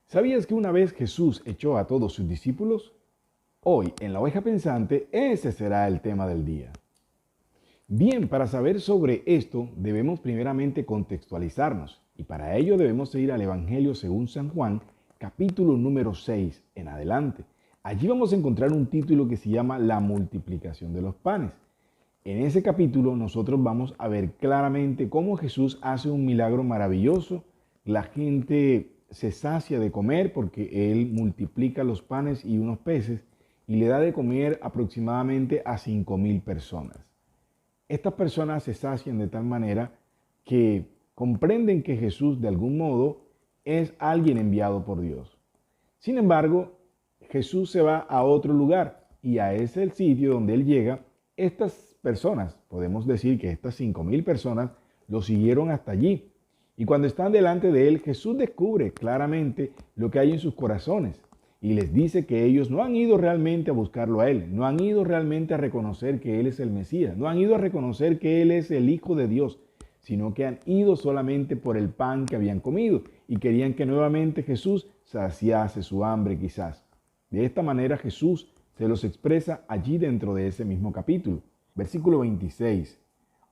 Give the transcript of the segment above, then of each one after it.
¿Sabías que una vez Jesús echó a todos sus discípulos? Hoy, en la oveja pensante, ese será el tema del día. Bien, para saber sobre esto debemos primeramente contextualizarnos y para ello debemos ir al Evangelio según San Juan, capítulo número 6 en adelante. Allí vamos a encontrar un título que se llama La multiplicación de los panes. En ese capítulo nosotros vamos a ver claramente cómo Jesús hace un milagro maravilloso. La gente se sacia de comer porque Él multiplica los panes y unos peces y le da de comer aproximadamente a 5,000 personas. Estas personas se sacian de tal manera que comprenden que Jesús de algún modo es alguien enviado por Dios. Sin embargo, Jesús se va a otro lugar y a ese el sitio donde Él llega. Estas personas, podemos decir que estas 5,000 personas lo siguieron hasta allí. Y cuando están delante de Él, Jesús descubre claramente lo que hay en sus corazones y les dice que ellos no han ido realmente a buscarlo a Él, no han ido realmente a reconocer que Él es el Mesías, no han ido a reconocer que Él es el Hijo de Dios, sino que han ido solamente por el pan que habían comido y querían que nuevamente Jesús saciase su hambre quizás. De esta manera Jesús se los expresa allí dentro de ese mismo capítulo. Versículo 26.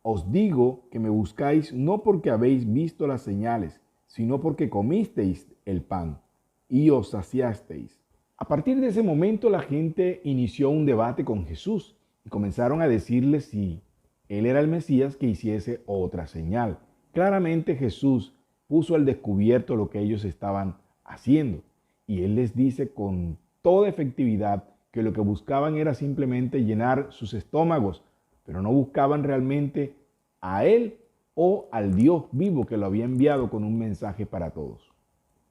Os digo que me buscáis no porque habéis visto las señales, sino porque comisteis el pan y os saciasteis. A partir de ese momento la gente inició un debate con Jesús y comenzaron a decirle si Él era el Mesías que hiciese otra señal. Claramente Jesús puso al descubierto lo que ellos estaban haciendo y Él les dice con toda efectividad que lo que buscaban era simplemente llenar sus estómagos, pero no buscaban realmente a Él o al Dios vivo que lo había enviado con un mensaje para todos.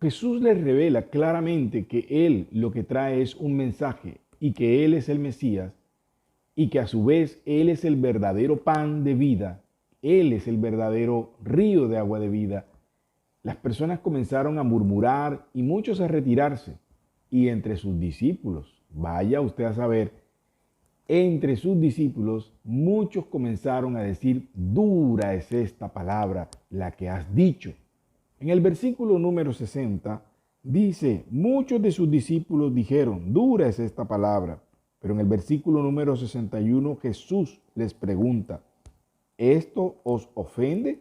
Jesús les revela claramente que Él lo que trae es un mensaje y que Él es el Mesías y que a su vez Él es el verdadero pan de vida, Él es el verdadero río de agua de vida. Las personas comenzaron a murmurar y muchos a retirarse. Y entre sus discípulos, vaya usted a saber, entre sus discípulos muchos comenzaron a decir, dura es esta palabra, la que has dicho. En el versículo número 60 dice, muchos de sus discípulos dijeron, dura es esta palabra. Pero en el versículo número 61 Jesús les pregunta, ¿esto os ofende?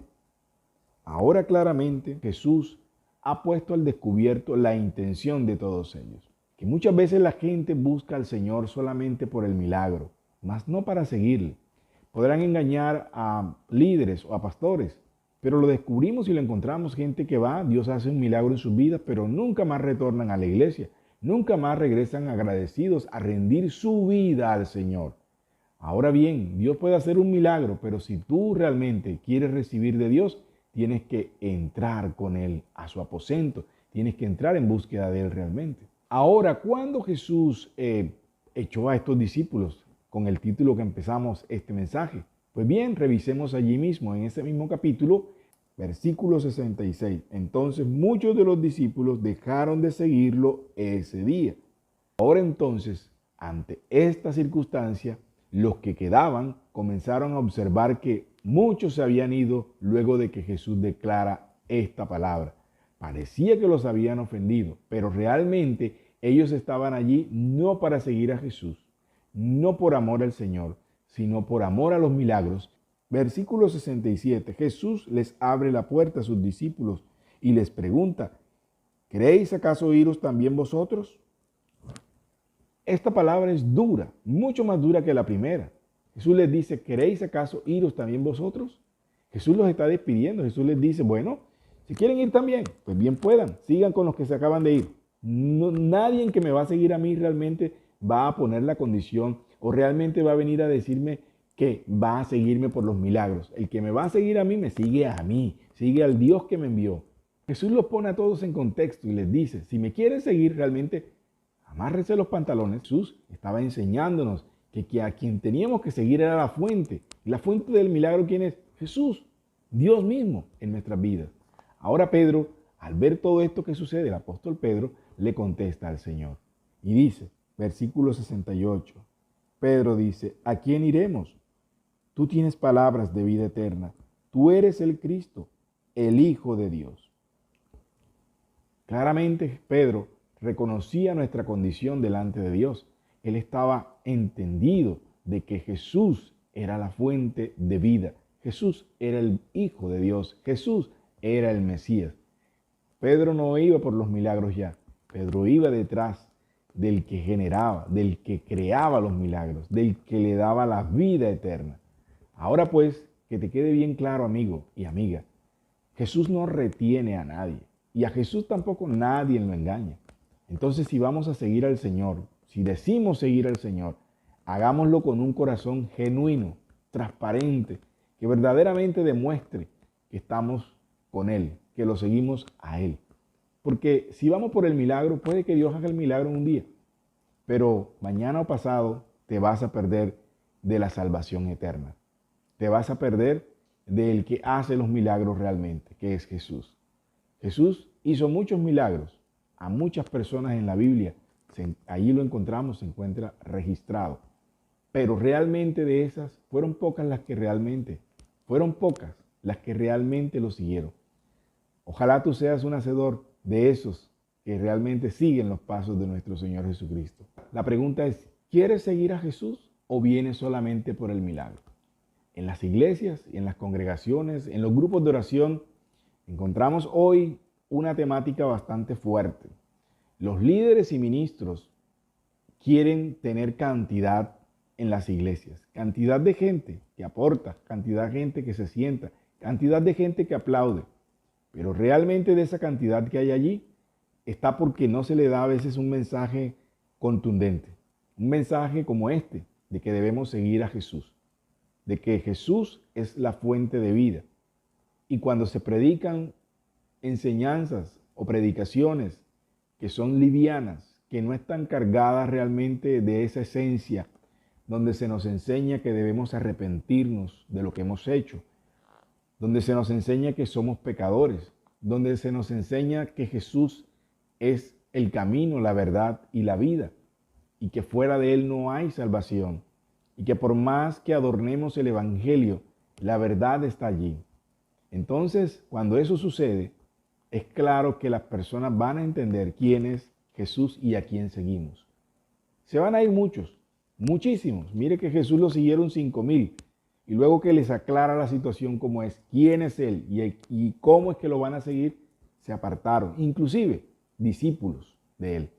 Ahora claramente Jesús ha puesto al descubierto la intención de todos ellos. Que muchas veces la gente busca al Señor solamente por el milagro, mas no para seguirle. Podrán engañar a líderes o a pastores, pero lo descubrimos y lo encontramos gente que va, Dios hace un milagro en sus vidas, pero nunca más retornan a la iglesia, nunca más regresan agradecidos a rendir su vida al Señor. Ahora bien, Dios puede hacer un milagro, pero si tú realmente quieres recibir de Dios, tienes que entrar con Él a su aposento, tienes que entrar en búsqueda de Él realmente. Ahora, ¿cuándo Jesús echó a estos discípulos con el título que empezamos este mensaje? Pues bien, revisemos allí mismo, en ese mismo capítulo, versículo 66. Entonces muchos de los discípulos dejaron de seguirlo ese día. Ahora entonces, ante esta circunstancia, los que quedaban comenzaron a observar que muchos se habían ido luego de que Jesús declara esta palabra. Parecía que los habían ofendido, pero realmente ellos estaban allí no para seguir a Jesús, no por amor al Señor, sino por amor a los milagros. Versículo 67. Jesús les abre la puerta a sus discípulos y les pregunta, ¿queréis acaso iros también vosotros? Esta palabra es dura, mucho más dura que la primera. Jesús les dice, ¿queréis acaso iros también vosotros? Jesús los está despidiendo. Jesús les dice, bueno, si quieren ir también, pues bien puedan, sigan con los que se acaban de ir. No, nadie que me va a seguir a mí realmente va a poner la condición o realmente va a venir a decirme que va a seguirme por los milagros. El que me va a seguir a mí, me sigue a mí, sigue al Dios que me envió. Jesús los pone a todos en contexto y les dice, si me quieren seguir realmente, amárrense los pantalones. Jesús estaba enseñándonos que a quien teníamos que seguir era la fuente. Y la fuente del milagro, ¿quién es? Jesús, Dios mismo en nuestras vidas. Ahora Pedro, al ver todo esto que sucede, el apóstol Pedro le contesta al Señor. Y dice, versículo 68, Pedro dice, ¿a quién iremos? Tú tienes palabras de vida eterna. Tú eres el Cristo, el Hijo de Dios. Claramente Pedro reconocía nuestra condición delante de Dios. Él estaba entendido de que Jesús era la fuente de vida. Jesús era el Hijo de Dios. Jesús era el Mesías. Pedro no iba por los milagros ya. Pedro iba detrás del que generaba, del que creaba los milagros, del que le daba la vida eterna. Ahora pues, que te quede bien claro, amigo y amiga, Jesús no retiene a nadie y a Jesús tampoco nadie lo engaña. Entonces, si vamos a seguir al Señor, si decimos seguir al Señor, hagámoslo con un corazón genuino, transparente, que verdaderamente demuestre que estamos con Él, que lo seguimos a Él. Porque si vamos por el milagro, puede que Dios haga el milagro en un día, pero mañana o pasado te vas a perder de la salvación eterna. Te vas a perder del que hace los milagros realmente, que es Jesús. Jesús hizo muchos milagros a muchas personas en la Biblia. Allí lo encontramos, se encuentra registrado. Pero realmente de esas fueron pocas las que realmente lo siguieron. Ojalá tú seas un hacedor de esos que realmente siguen los pasos de nuestro Señor Jesucristo. La pregunta es, ¿quieres seguir a Jesús o vienes solamente por el milagro? En las iglesias y en las congregaciones, en los grupos de oración, encontramos hoy una temática bastante fuerte. Los líderes y ministros quieren tener cantidad en las iglesias, cantidad de gente que aporta, cantidad de gente que se sienta, cantidad de gente que aplaude. Pero realmente de esa cantidad que hay allí está porque no se le da a veces un mensaje contundente, un mensaje como este, de que debemos seguir a Jesús, de que Jesús es la fuente de vida. Y cuando se predican enseñanzas o predicaciones que son livianas, que no están cargadas realmente de esa esencia, donde se nos enseña que debemos arrepentirnos de lo que hemos hecho, donde se nos enseña que somos pecadores, donde se nos enseña que Jesús es el camino, la verdad y la vida, y que fuera de Él no hay salvación, y que por más que adornemos el Evangelio, la verdad está allí. Entonces, cuando eso sucede, es claro que las personas van a entender quién es Jesús y a quién seguimos. Se van a ir muchos, muchísimos. Mire que Jesús lo siguieron 5,000. Y luego que les aclara la situación como es, quién es Él y cómo es que lo van a seguir, se apartaron, inclusive discípulos de Él.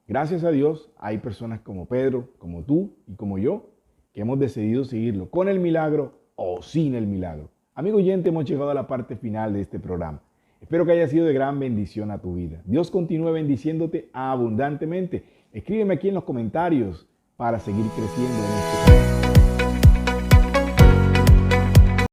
Gracias a Dios hay personas como Pedro, como tú y como yo, que hemos decidido seguirlo con el milagro o sin el milagro. Amigo oyente, hemos llegado a la parte final de este programa. Espero que haya sido de gran bendición a tu vida. Dios continúe bendiciéndote abundantemente. Escríbeme aquí en los comentarios para seguir creciendo en este canal.